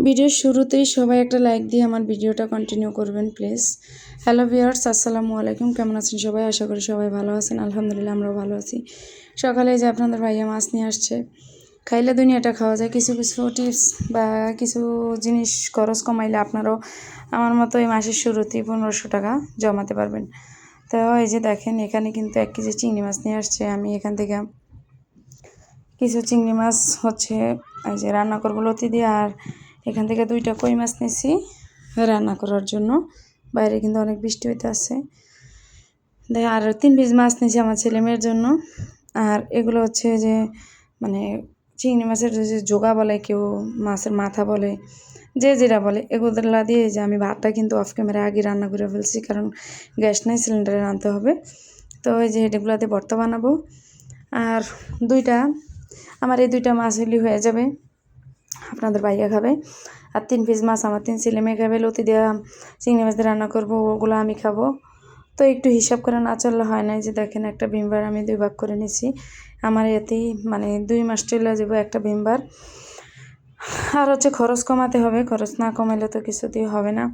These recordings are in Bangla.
ভিডিওর শুরুতেই সবাই একটা লাইক দিয়ে আমার ভিডিওটা কন্টিনিউ করবেন প্লিজ। হ্যালো ভিউয়ার্স, আসসালামু আলাইকুম। কেমন আছেন সবাই? আশা করি সবাই ভালো আছেন। আলহামদুলিল্লাহ আমরাও ভালো আছি। সকালে যে আপনাদের ভাইয়া মাছ নিয়ে আসছে, খাইলে দুনিয়াটা খাওয়া যায়। কিছু কিছু টিপস বা কিছু জিনিস খরচ কমাইলে আপনারাও আমার মতো এই মাসের শুরুতেই 1500 টাকা জমাতে পারবেন। তো এই যে দেখেন, এখানে কিন্তু 1 কেজি চিংড়ি মাছ নিয়ে আসছে। আমি এখান থেকে কিছু চিংড়ি মাছ হচ্ছে এই যে রান্না করবো লতি দিয়ে, আর এখান থেকে 2টা কই মাছ নিয়েছি রান্না করার জন্য। বাইরে কিন্তু অনেক বৃষ্টি হইতে আছে। আর 3 পিস মাছ নিয়েছি আমার ছেলে মেয়ের জন্য। আর এগুলো হচ্ছে যে মানে চিংড়ি মাছের যে জোগা বলে, কেউ মাছের মাথা বলে, যে যেটা বলে, এগুলা দিয়ে যে আমি ভাতটা কিন্তু অফ ক্যামেরা আগে রান্না করে ফেলছি, কারণ গ্যাস নাই, সিলিন্ডারে রাঁধতে হবে। তো এই যে এগুলাতে ভর্তা বানাবো। আর আমার এই 2টা মাছ হইলে হয়ে যাবে, আপনাদের ভাইয়া খাবে। আর 3 পিস মাছ আমার 3 ছেলে মেয়ে খাবে। লতি দেওয়া চিংড়ি মাছ দিয়ে রান্না করবো, ওগুলো আমি খাবো। তো একটু হিসাব করে না চললে হয় না। যে দেখেন, একটা ভিমবার আমি 2 ভাগ করে নিছি। আমার এতেই 2 মাস চলে যাবো একটা ভিমবার। আর হচ্ছে খরচ কমাতে হবে, খরচ না কমাইলে তো কিছুতেই হবে না।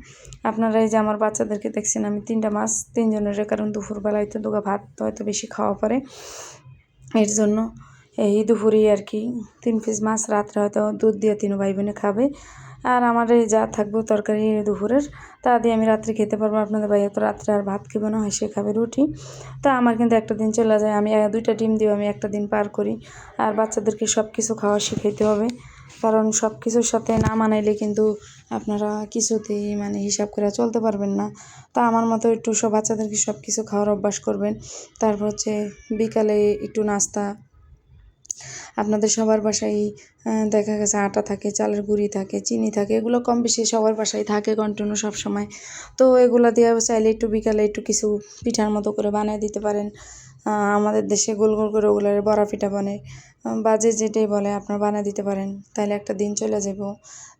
আপনারা এই যে আমার বাচ্চাদেরকে দেখছেন, আমি 3টা মাছ 3 জনের, কারণ দুপুরবেলায় তো দুগা ভাত হয়তো বেশি খাওয়া পড়ে, এর জন্য এই দুপুরে আর কি 3 পিস মাছ। রাত্রে হয়তো দুধ দিয়ে 3 ভাই বোনে খাবে। আর আমার এই যা থাকবে তরকারি দুপুরের, তা দিয়ে আমি রাত্রে খেতে পারবো। আপনাদের ভাইয়া তো রাত্রে আর ভাত খেবে না, হয় সে খাবে রুটি। তা আমার কিন্তু একটা দিন চলে যায়। আমি 2টা ডিম দিয়েও আমি একটা দিন পার করি। আর বাচ্চাদেরকে সব কিছু খাওয়া শিখাইতে হবে, কারণ সব কিছুর সাথে না মানাইলে কিন্তু আপনারা কিছুতেই হিসাব করে চলতে পারবেন না। তা আমার মতো একটু সব বাচ্চাদেরকে সব কিছু খাওয়ার অভ্যাস করবেন। তারপর হচ্ছে বিকালে একটু নাস্তা। আপনাদের সবার বাসায় দেখা গেছে আটা থাকে, চালের গুঁড়ি থাকে, চিনি থাকে, এগুলো কম বেশি সবার বাসায় থাকে কন্টিনিউ সব সময়। তো এগুলো দিয়ে চাইলে একটু বিকালে একটু কিছু পিঠার মতো করে বানিয়ে দিতে পারেন। আমাদের দেশে গোল গোল করে ওগুলোর বড়া পিঠা বানায়, বাজে যেটাই বলে, আপনারা বানিয়ে দিতে পারেন, তাহলে একটা দিন চলে যাব।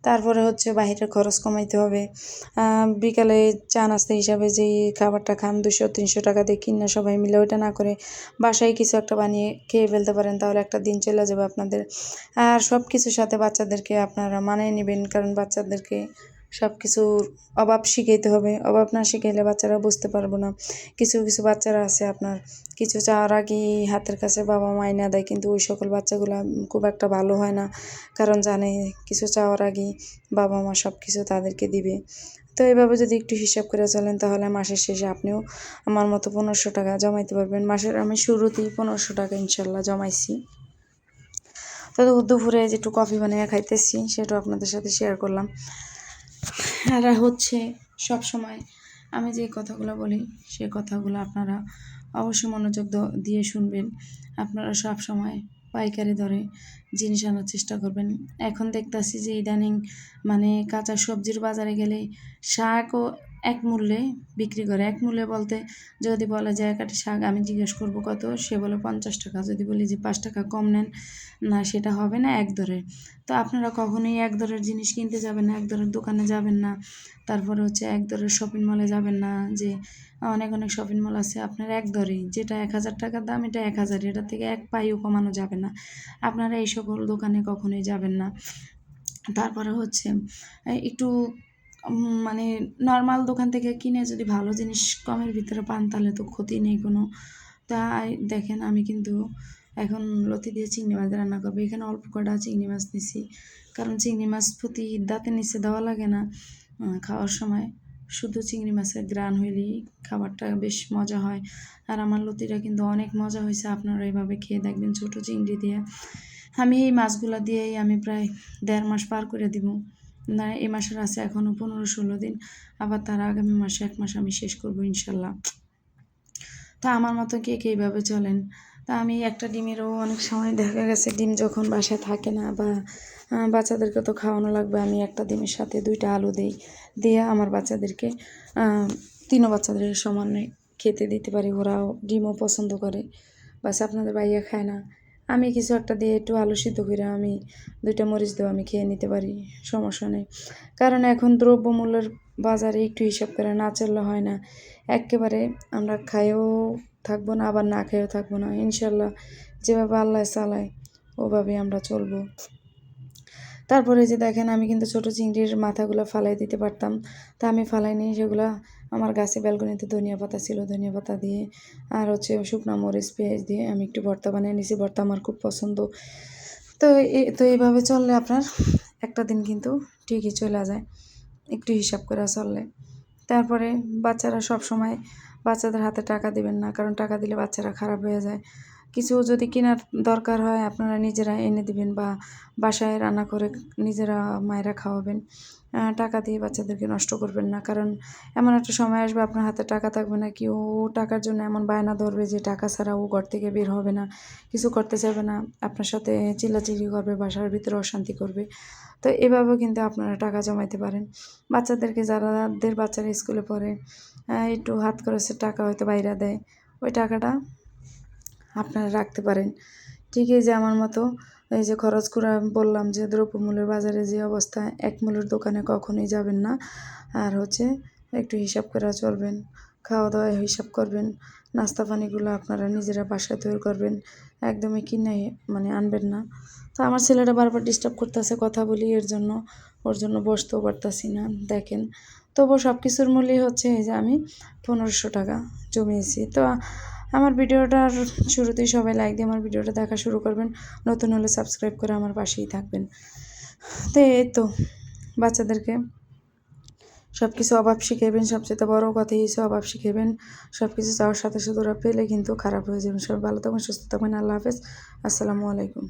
তারপরে হচ্ছে বাহিরের খরচ কমাইতে হবে। বিকালে চা নাস্তা হিসাবে যেই খাবারটা খান 200-300 টাকা দিয়ে কিনে সবাই মিলে, ওইটা না করে বাসায় কিছু একটা বানিয়ে খেয়ে ফেলতে পারেন, তাহলে একটা দিন চলে যাবে আপনাদের। আর সব কিছুর সাথে বাচ্চাদেরকে আপনারা মানিয়ে নেবেন, কারণ বাচ্চাদেরকে সব কিছুর অভাব শিখাইতে হবে। অভাব না শিখাইলে বাচ্চারা বুঝতে পারবো না। কিছু কিছু বাচ্চারা আছে আপনার কিছু চাওয়ার আগেই হাতের কাছে বাবা মা এনে দেয়, কিন্তু ওই সকল বাচ্চাগুলো খুব একটা ভালো হয় না, কারণ জানে কিছু চাওয়ার আগেই বাবা মা সব কিছু তাদেরকে দিবে। তো এইভাবে যদি একটু হিসাব করে চলেন, তাহলে মাসের শেষে আপনিও আমার মতো 1500 টাকা জমাইতে পারবেন। মাসের আমি শুরুতেই 1500 টাকা ইনশাল্লাহ জমাইছি। তো দুপুরে যে একটু কফি বানিয়ে খাইতেছি, সেটাও আপনাদের সাথে শেয়ার করলাম। আর হচ্ছে সব সময় আমি যে কথাগুলো বলি, সে কথাগুলো আপনারা অবশ্যই মনোযোগ দিয়ে শুনবেন। আপনারা সব সময় পাইকারি দরে জিনিস আনার চেষ্টা করবেন। এখন দেখতাছি যে ইদানিং কাঁচা সবজির বাজারে গেলে শাকও এক মূল্যে বিক্রি করে। এক মূল্যে বলতে, যদি বলে যে এক আটি শাক, আমি জিজ্ঞেস করবো কত, সে বলে 50 টাকা। যদি বলি যে 5 টাকা কম নেন, না সেটা হবে না, এক দরে। তো আপনারা কখনোই এক দরের জিনিস কিনতে যাবেন না, এক দরের দোকানে যাবেন না। তারপরে হচ্ছে এক দরের শপিং মলে যাবেন না, যে অনেক অনেক শপিং মল আছে আপনার এক দরেই, যেটা 1000 টাকার দাম এটা 1000, এটা থেকে এক পাইও কমানো যাবে না। আপনারা এই সকল দোকানে কখনোই যাবেন না। তারপরে হচ্ছে একটু নর্মাল দোকান থেকে কিনে যদি ভালো জিনিস কমের ভিতরে পান, তাহলে তো ক্ষতি নেই কোনো। তাই দেখেন, আমি কিন্তু এখন লতি দিয়ে চিংড়ি মাছ রান্না করবো। এখানে অল্প কটা চিংড়ি মাছ নিছি, কারণ চিংড়ি মাছ প্রতি দাঁতের নিচে দেওয়া লাগে না খাওয়ার সময়। শুধু চিংড়ি মাছের গ্রান হইলেই খাবারটা বেশ মজা হয়। আর আমার লতিটা কিন্তু অনেক মজা হয়েছে, আপনারা এইভাবে খেয়ে দেখবেন ছোটো চিংড়ি দিয়ে। আমি এই মাছগুলো দিয়েই আমি প্রায় 1.5 মাস পার করে দিব। না, এই মাসের আছে এখনও 15-16 দিন, আবার তার আগামী মাসে 1 মাস আমি শেষ করবো ইনশাল্লাহ। তা আমার মতো কে কে এইভাবে চলেন? তা আমি একটা ডিমেরও অনেক সময় দেখা গেছে, ডিম যখন বাসায় থাকে না বা বাচ্চাদেরকে তো খাওয়ানো লাগবে, আমি একটা ডিমের সাথে 2টা আলু দিয়ে আমার বাচ্চাদেরকে 3 বাচ্চাদের সমান খেতে দিতে পারি। ওরাও ডিমও পছন্দ করে। বাস আপনাদের ভাইয়া খায় না, আমি কিছু একটা দিয়ে একটু আলু সিদ্ধ করে আমি 2টা মরিচ দিয়েও আমি খেয়ে নিতে পারি, সমস্যা নেই। কারণ এখন দ্রব্যমূল্যের বাজারে একটু হিসাব করে না চললে হয় না। একেবারে আমরা খাইও থাকবো না, আবার না খেয়েও থাকবো না। ইনশাল্লাহ যেভাবে আল্লাহ চালায় ওভাবেই আমরা চলবো। তারপরে যে দেখেন আমি কিন্তু ছোটো চিংড়ির মাথাগুলো ফালাই দিতে পারতাম, তা আমি ফালাইনি সেগুলো। আমার গাছে ব্যালকনিতে ধনিয়া পাতা ছিল, ধনিয়া পাতা দিয়ে আর হচ্ছে শুকনো মরিচ পেঁয়াজ দিয়ে আমি একটু ভর্তা বানিয়ে নিয়েছি। ভর্তা আমার খুব পছন্দ। তো এইভাবে চললে আপনার একটা দিন কিন্তু ঠিকই চলে যায়, একটু হিসাব করে চললে। তারপরে বাচ্চারা সব সময় বাচ্চাদের হাতে টাকা দিবেন না, কারণ টাকা দিলে বাচ্চারা খারাপ হয়ে যায়। কিছু যদি কেনার দরকার হয় আপনারা নিজেরা এনে দিবেন বা বাসায় রান্না করে নিজেরা মায়েরা খাওয়াবেন। টাকা দিয়ে বাচ্চাদেরকে নষ্ট করবেন না, কারণ এমন একটা সময় আসবে আপনার হাতে টাকা থাকবে না, কি ও টাকার জন্য এমন বায়না ধরবে যে টাকা ছাড়া ও ঘর থেকে বের হবে না, কিছু করতে চাইবে না, আপনার সাথে চিল্লাচিল্লি করবে, বাসার ভিতরে অশান্তি করবে। তো এভাবেও কিন্তু আপনারা টাকা জমাইতে পারেন। বাচ্চাদেরকে যাদের বাচ্চারা স্কুলে পড়ে একটু হাত খরচের টাকা হয়তো বাইরে দেয়, ওই টাকাটা আপনারা রাখতে পারেন। ঠিক এই যে আমার মতো এই যে খরচ করে বললাম যে দ্রব্যমূল্যের বাজারে যে অবস্থা, এক মূল্যের দোকানে কখনোই যাবেন না। আর হচ্ছে একটু হিসাব করে চলবেন, খাওয়া দাওয়ায় হিসাব করবেন, নাস্তা পানিগুলো আপনারা নিজেরা বাসায় তৈরি করবেন, একদমই কিনে আনবেন না। তো আমার ছেলেটা বারবার ডিস্টার্ব করতেছে, কথা বলি এর জন্য, ওর জন্য বসতেও পারতাছি না দেখেন। তবুও সব কিছুর মূল্যই হচ্ছে এই যে আমি 1500 টাকা জমিয়েছি। তো আমার ভিডিওটার শুরুতেই সবাই লাইক দিয়ে আমার ভিডিওটা দেখা শুরু করবেন, নতুন হলে সাবস্ক্রাইব করে আমার পাশেই থাকবেন। তো এই তো বাচ্চাদেরকে সব কিছু অভাব শিখাবেন, সবচেয়ে বড় কথা হচ্ছে অভাব শিখাবেন। সব কিছু চাওয়ার সাথে সাথে ওরা পেলে কিন্তু খারাপ হয়ে যাবে। সবাই ভালো থাকবেন, সুস্থ থাকবেন। আল্লাহ হাফেজ, আসসালামু আলাইকুম।